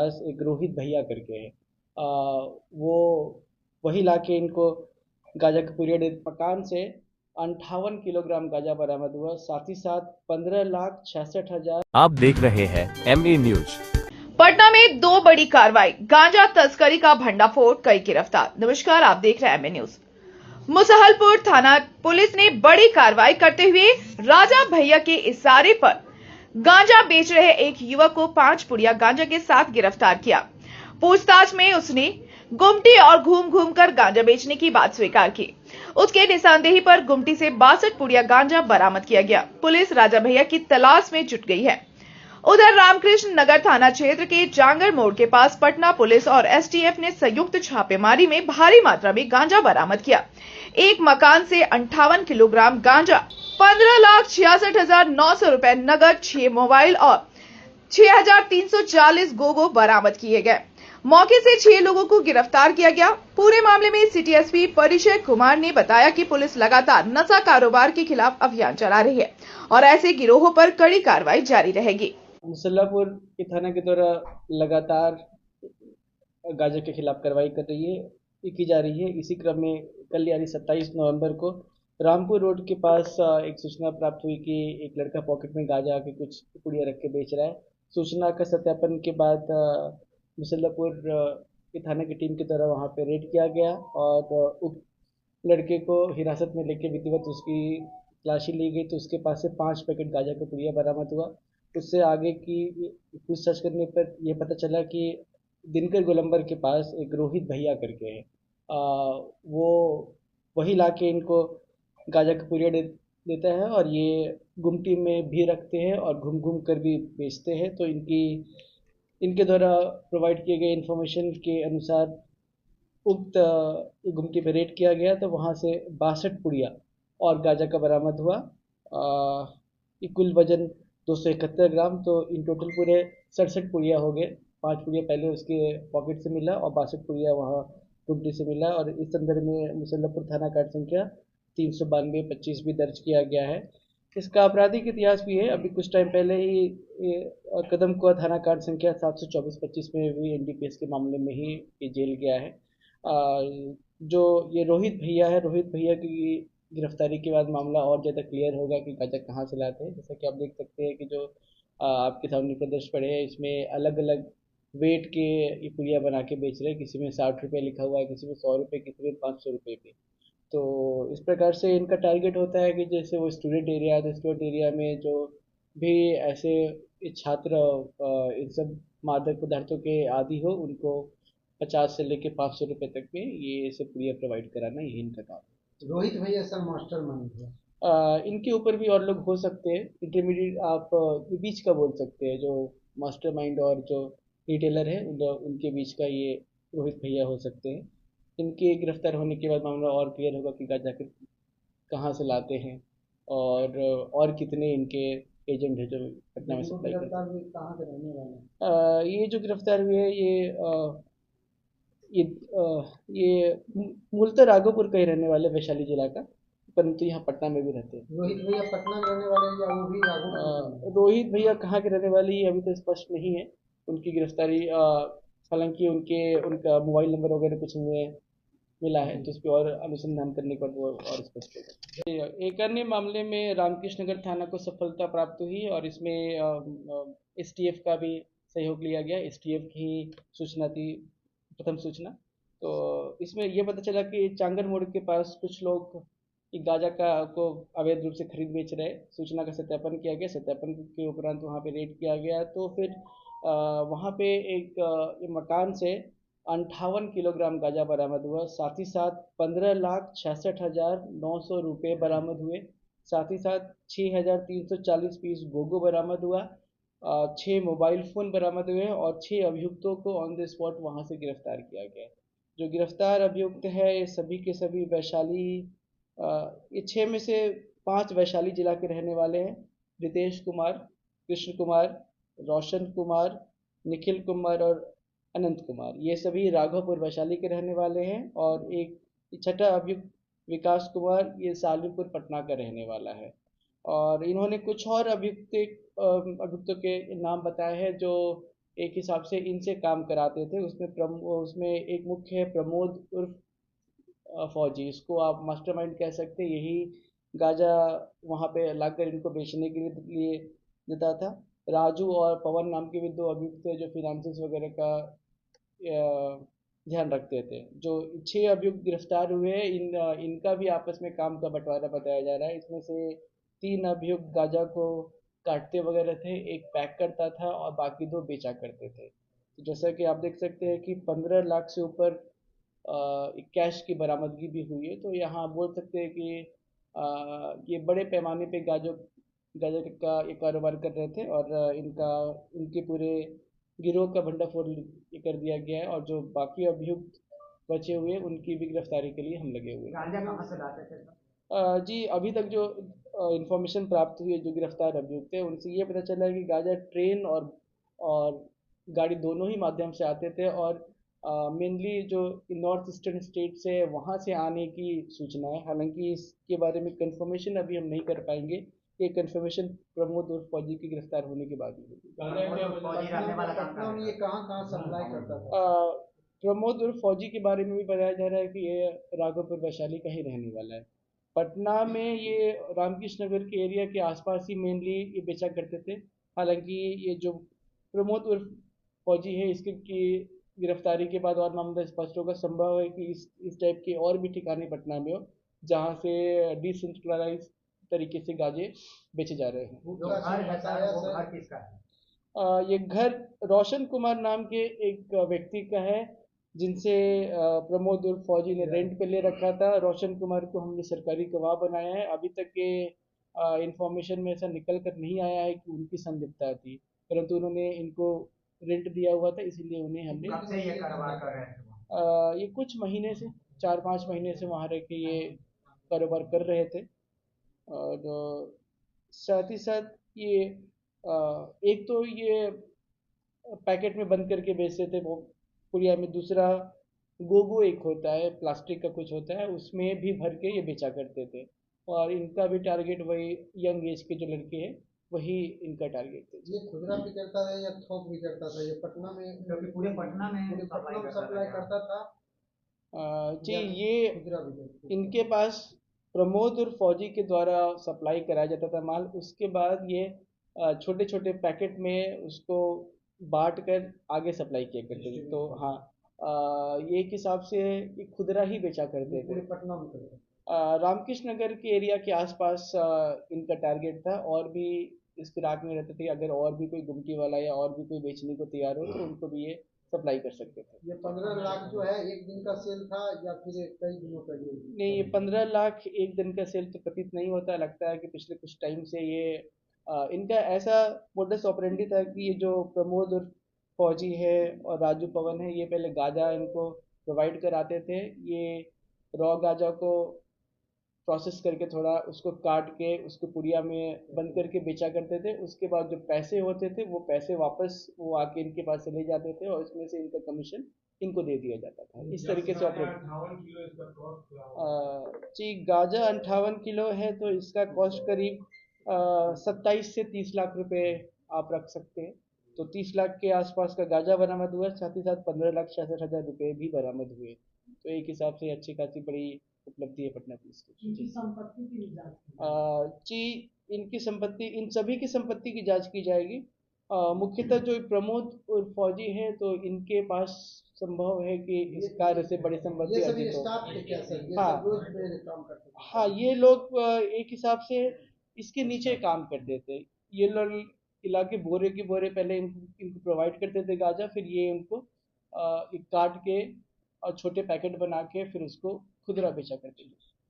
पास एक रोहित भैया करके है। वो वही लाके इनको गांजा के पीरियड मकान से 58 किलोग्राम गांजा बरामद हुआ। साथ ही साथ 15,66,000। आप देख रहे हैं MA न्यूज। पटना में दो बड़ी कार्रवाई, गांजा तस्करी का भंडाफोड़, कई गिरफ्तार। नमस्कार, आप देख रहे हैं MA न्यूज। मुसहलपुर थाना पुलिस ने बड़ी कार्रवाई करते हुए राजा भैया के इशारे पर गांजा बेच रहे एक युवक को 5 पुड़िया गांजा के साथ गिरफ्तार किया। पूछताछ में उसने गुमटी और घूम घूम कर गांजा बेचने की बात स्वीकार की। उसके निशानदेही पर गुमटी से 62 पुड़िया गांजा बरामद किया गया। पुलिस राजा भैया की तलाश में जुट गई है। उधर रामकृष्ण नगर थाना क्षेत्र के जांगर मोड़ के पास पटना पुलिस और STF ने संयुक्त छापेमारी में भारी मात्रा में गांजा बरामद किया। एक मकान से 58 किलोग्राम गांजा, 15,66,900 रुपए नगद, 6 मोबाइल और 6,340 गोगो बरामद किए गए। मौके से 6 लोगों को गिरफ्तार किया गया। पूरे मामले में सिटी SP परिचय कुमार ने बताया कि पुलिस लगातार नशा कारोबार के खिलाफ अभियान चला रही है और ऐसे गिरोहों पर कड़ी कार्रवाई जारी रहेगी। मुसल्लापुर के थाना के द्वारा लगातार गांजे के खिलाफ कार्रवाई की जा रही है। इसी क्रम में कल यानी 27 नवंबर को रामपुर रोड के पास एक सूचना प्राप्त हुई कि एक लड़का पॉकेट में गांजा के कुछ पुड़िया रख के बेच रहा है। सूचना का सत्यापन के बाद मुसल्लापुर के थाने की टीम के द्वारा वहां पे रेड किया गया और उक्त लड़के को हिरासत में लेके विधिवत उसकी तलाशी ली गई तो उसके पास से 5 पैकेट गांजा का पुड़िया बरामद हुआ। उससे आगे की पूछताछ करने पर यह पता चला कि दिनकर गोलंबर के पास एक रोहित भैया करके है। वो वही लाके इनको गांजा का पुड़िया देता है और ये गुमटी में भी रखते हैं और घूम घूम कर भी बेचते हैं। तो इनके द्वारा प्रोवाइड किए गए इन्फॉर्मेशन के अनुसार उक्त गुमटी में रेड किया गया तो वहाँ से 62 पुड़िया और गांजा का बरामद हुआ। कुल वजन 271 ग्राम। तो इन टोटल पूरे 67 पुड़िया हो गए। 5 पुड़िया पहले उसके पॉकेट से मिला और 62 पुड़िया वहाँ गुमटी से मिला। और इस संदर्भ में मुसल्लापुर थाना कार्ड संख्या 392-25 भी दर्ज किया गया है। इसका आपराधिक इतिहास भी है। अभी कुछ टाइम पहले ही कदम कुआं थाना कार्ड संख्या 724-25 में भी NDPS के मामले में ही ये जेल गया है। जो ये रोहित भैया है, रोहित भैया की गिरफ्तारी के बाद मामला और ज़्यादा क्लियर होगा कि गांजा कहाँ से लाते हैं। जैसा कि आप देख सकते हैं कि जो आपके सामने प्रदर्शन पड़े हैं इसमें अलग अलग वेट के ये पुड़िया बना के बेच रहे हैं। किसी में 60 रुपये लिखा हुआ है, किसी में 100 रुपये, किसी में 500 रुपये पे। तो इस प्रकार से इनका टारगेट होता है कि जैसे वो स्टूडेंट एरिया है तो स्टूडेंट एरिया में जो भी ऐसे छात्र इन सब मादक पदार्थों के आदी हो उनको 50 से लेके 500 रुपये तक में ये सब पुड़िया प्रोवाइड कराना यही इनका काम है। रोहित भैया सर मास्टर माइंड है। इनके ऊपर भी और लोग हो सकते हैं। इंटरमीडिएट आप के बीच का बोल सकते हैं। जो मास्टरमाइंड और जो रिटेलर है उनके बीच का ये रोहित भैया हो सकते हैं। इनके गिरफ्तार होने के बाद मामला और क्लियर होगा कि गांजा कहाँ से लाते हैं और कितने इनके एजेंट है जो पटना में सप्लाई करते हैं। कहाँ के रहने वाले हैं? ये जो गिरफ्तार हुए हैं ये मूलतः राघोपुर का ही रहने वाले, वैशाली जिला का, परंतु यहाँ पटना में भी रहते हैं। रोहित भैया पटना में रहने वाले हैं या वो भी राघोपुर? रोहित भैया कहाँ के रहने वाले ये अभी तो स्पष्ट नहीं है। उनकी गिरफ्तारी हालांकि उनका मोबाइल नंबर वगैरह कुछ हमें मिला है तो उस पर और अनुसंधान करने के बाद वो और स्पष्ट होगा। एक अन्य मामले में रामकृष्ण नगर थाना को सफलता प्राप्त हुई और इसमें STF का भी सहयोग लिया गया। STF की सूचना थी, प्रथम सूचना। तो इसमें यह पता चला कि चांगर मोड़ के पास कुछ लोग गांजा को अवैध रूप से खरीद बेच रहे। सूचना का सत्यापन किया गया। सत्यापन के उपरांत वहाँ पे रेड किया गया तो फिर वहाँ पे एक मकान से 58 किलोग्राम गांजा बरामद हुआ। साथ ही साथ 15,66,900 रुपये बरामद हुए। साथ ही साथ 6,340 पीस गोगो बरामद हुआ। 6 मोबाइल फ़ोन बरामद हुए और 6 अभियुक्तों को ऑन द स्पॉट वहाँ से गिरफ्तार किया गया। जो गिरफ्तार अभियुक्त है ये सभी के सभी वैशाली, ये 6 में से 5 वैशाली जिला के रहने वाले हैं। रितेश कुमार, कृष्ण कुमार, रोशन कुमार, निखिल कुमार और अनंत कुमार, ये सभी राघवपुर वैशाली के रहने वाले हैं। और एक छठा अभियुक्त विकास कुमार, ये सालिमपुर पटना का रहने वाला है। और इन्होंने कुछ और अभियुक्तों के नाम बताए हैं जो एक हिसाब से इनसे काम कराते थे। उसमें एक मुख्य है प्रमोद उर्फ फौजी, इसको आप मास्टरमाइंड कह सकते हैं। यही गांजा वहाँ पे लाकर इनको बेचने के लिए देता था। राजू और पवन नाम के भी दो अभियुक्त थे जो फिनांसिस वगैरह का ध्यान रखते थे। जो 6 अभियुक्त गिरफ्तार हुए हैं, इनका भी आपस में काम का बंटवारा बताया जा रहा है। इसमें से 3 अभियुक्त गांजा को काटते वगैरह थे, एक पैक करता था और बाकी 2 बेचा करते थे। तो जैसा कि आप देख सकते हैं कि 15 लाख से ऊपर कैश की बरामदगी भी हुई है। तो यहाँ बोल सकते हैं कि ये बड़े पैमाने पे गाजर का ये कारोबार कर रहे थे और इनके पूरे गिरोह का भंडाफोड़ ये कर दिया गया है और जो बाकी अभियुक्त बचे हुए हैं उनकी भी गिरफ्तारी के लिए हम लगे हुए हैं। गांजा कहाँ से लाते थे? जी, अभी तक जो इंफॉर्मेशन प्राप्त हुई है जो गिरफ्तार अभियुक्त है उनसे ये पता चला है कि गाजर ट्रेन और गाड़ी दोनों ही माध्यम से आते थे और मेनली जो नॉर्थ ईस्टर्न स्टेट से वहाँ से आने की सूचना है। हालांकि इसके बारे में कंफर्मेशन अभी हम नहीं कर पाएंगे। ये कंफर्मेशन प्रमोद और फौजी की गिरफ्तार होने के बाद ही होगी। पटना में ये कहाँ कहाँ सप्लाई करता था? प्रमोद उर्फ फौजी के बारे में भी बताया जा रहा है कि ये राघोपुर वैशाली का ही रहने वाला है। पटना में ये रामकृष्ण नगर के एरिया के आसपास ही मेनली ये बेचा करते थे। हालांकि ये जो प्रमोद उर्फ फौजी है इसके की गिरफ्तारी के बाद और मामला स्पष्ट होगा। संभव है कि इस टाइप के और भी ठिकाने पटना में हो जहाँ से डिसेंट्रलाइज तरीके से गांजे बेचे जा रहे हैं। जो घर बताया वो घर किसका है? ये घर रोशन कुमार नाम के एक व्यक्ति का है जिनसे प्रमोद उर्फ फौजी ने रेंट पे ले रखा था। रोशन कुमार को हमने सरकारी गवाह बनाया है। अभी तक के इंफॉर्मेशन में ऐसा निकल कर नहीं आया है कि उनकी संलिप्तता थी, परंतु उन्होंने इनको रेंट दिया हुआ था इसीलिए उन्हें हमने कब से ये कारोबार कर रहे थे? ये कुछ महीने से 4-5 महीने से वहाँ रह के ये कारोबार कर रहे थे। और साथ ही साथ ये एक तो ये पैकेट में बंद करके बेचते थे वो पुड़िया में। दूसरा गोगो एक होता है, प्लास्टिक का कुछ होता है, उसमें भी भर के ये बेचा करते थे। और इनका भी टारगेट वही यंग एज के जो लड़के हैं वही इनका टारगेट थे। ये खुदरा भी करता था या थोक भी करता था? ये पटना में, क्योंकि पूरे पटना में सप्लाई करता था जी, या ये खुदरा भी करता? इनके पास प्रमोद और फौजी के द्वारा सप्लाई कराया जाता था माल। उसके बाद ये छोटे छोटे पैकेट में उसको बांट कर आगे सप्लाई किया करते थे। तो हाँ, ये एक हिसाब से ये खुदरा ही बेचा करते थे। पूरे पटना में करता? रामकृष्ण नगर के एरिया के आसपास इनका टारगेट था। और भी इस फिराक में रहते थे, अगर और भी कोई गुमटी वाला या और भी कोई बेचने को तैयार हो तो उनको भी ये सप्लाई कर सकते थे। ये 15 लाख जो है एक दिन का सेल था या फिर कई दिनों का लिए? नहीं, ये 15 लाख एक दिन का सेल तो प्रतीत नहीं होता। लगता है कि पिछले कुछ टाइम से ये इनका ऐसा मोडस ऑपरेंडी था कि ये जो प्रमोद और फौजी है और राजू पवन है ये पहले गांजा इनको प्रोवाइड कराते थे। ये रॉ गांजा को प्रोसेस करके थोड़ा उसको काट के उसको पुड़िया में बंद करके बेचा करते थे। उसके बाद जो पैसे होते थे वो पैसे वापस वो आके इनके पास से ले जाते थे और इसमें से इनका कमीशन इनको दे दिया जाता था। इस तरीके से ऑपरेट। जी, गांजा 58 किलो है तो इसका कॉस्ट करीब 27 से 30 लाख रुपए आप रख सकते हैं। तो 30 लाख के आसपास का गांजा बरामद हुआ, साथ ही साथ 15,66,000 रुपए भी बरामद हुए। तो एक हिसाब से अच्छी खासी बड़ी उपलब्धि है पटना पुलिस की। इनकी संपत्ति की जांच जी, इनकी संपत्ति, इन सभी की संपत्ति की जांच की जाएगी। मुख्यतः जो प्रमोद और फौजी है तो इनके पास संभव है कि इस कार्य से बड़ी संपत्ति ये सभी अर्जित हो। स्टाफ थे क्या सर? ये हाँ। सब रोज में काम करते थे? हाँ, ये लोग एक हिसाब से इसके नीचे काम करते थे। ये लोग इलाके बोरे के बोरे पहले इनको प्रोवाइड करते थे गांजा, फिर ये उनको काट के और छोटे पैकेट बना के फिर उसको खुदरा बेचा करते थे।